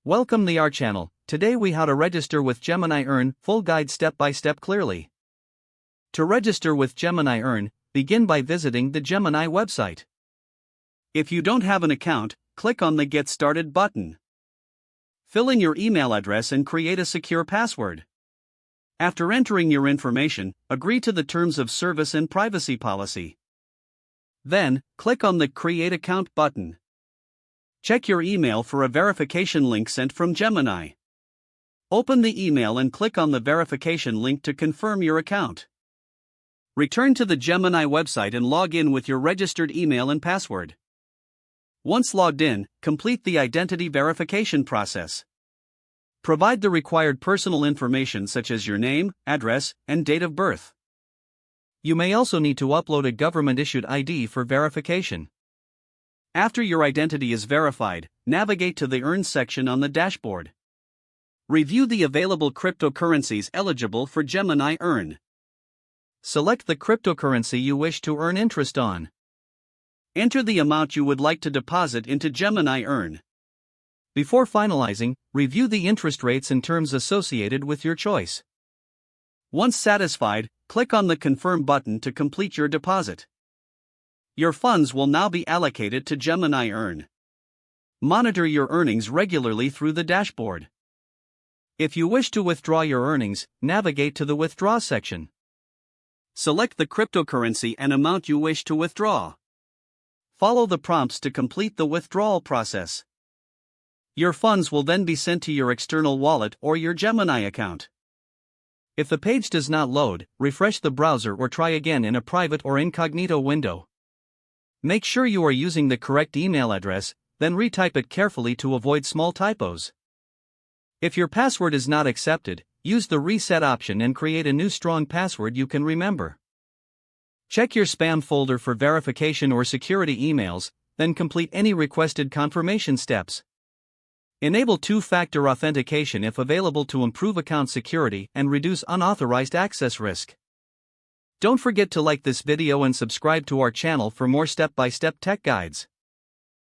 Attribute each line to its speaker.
Speaker 1: Welcome to our channel. Today we how to register with Gemini Earn, full guide step by step clearly. To register with Gemini Earn, begin by visiting the Gemini website. If you don't have an account, click on the Get Started button. Fill in your email address and create a secure password. After entering your information, agree to the terms of service and privacy policy. Then, click on the Create Account button. Check your email for a verification link sent from Gemini. Open the email and click on the verification link to confirm your account. Return to the Gemini website and log in with your registered email and password. Once logged in, complete the identity verification process. Provide the required personal information such as your name, address, and date of birth. You may also need to upload a government-issued ID for verification. After your identity is verified, navigate to the Earn section on the dashboard. Review the available cryptocurrencies eligible for Gemini Earn. Select the cryptocurrency you wish to earn interest on. Enter the amount you would like to deposit into Gemini Earn. Before finalizing, review the interest rates and terms associated with your choice. Once satisfied, click on the Confirm button to complete your deposit. Your funds will now be allocated to Gemini Earn. Monitor your earnings regularly through the dashboard. If you wish to withdraw your earnings, navigate to the Withdraw section. Select the cryptocurrency and amount you wish to withdraw. Follow the prompts to complete the withdrawal process. Your funds will then be sent to your external wallet or your Gemini account. If the page does not load, refresh the browser or try again in a private or incognito window. Make sure you are using the correct email address, then retype it carefully to avoid small typos. If your password is not accepted, use the reset option and create a new strong password you can remember. Check your spam folder for verification or security emails, then complete any requested confirmation steps. Enable two-factor authentication if available to improve account security and reduce unauthorized access risk. Don't forget to like this video and subscribe to our channel for more step-by-step tech guides.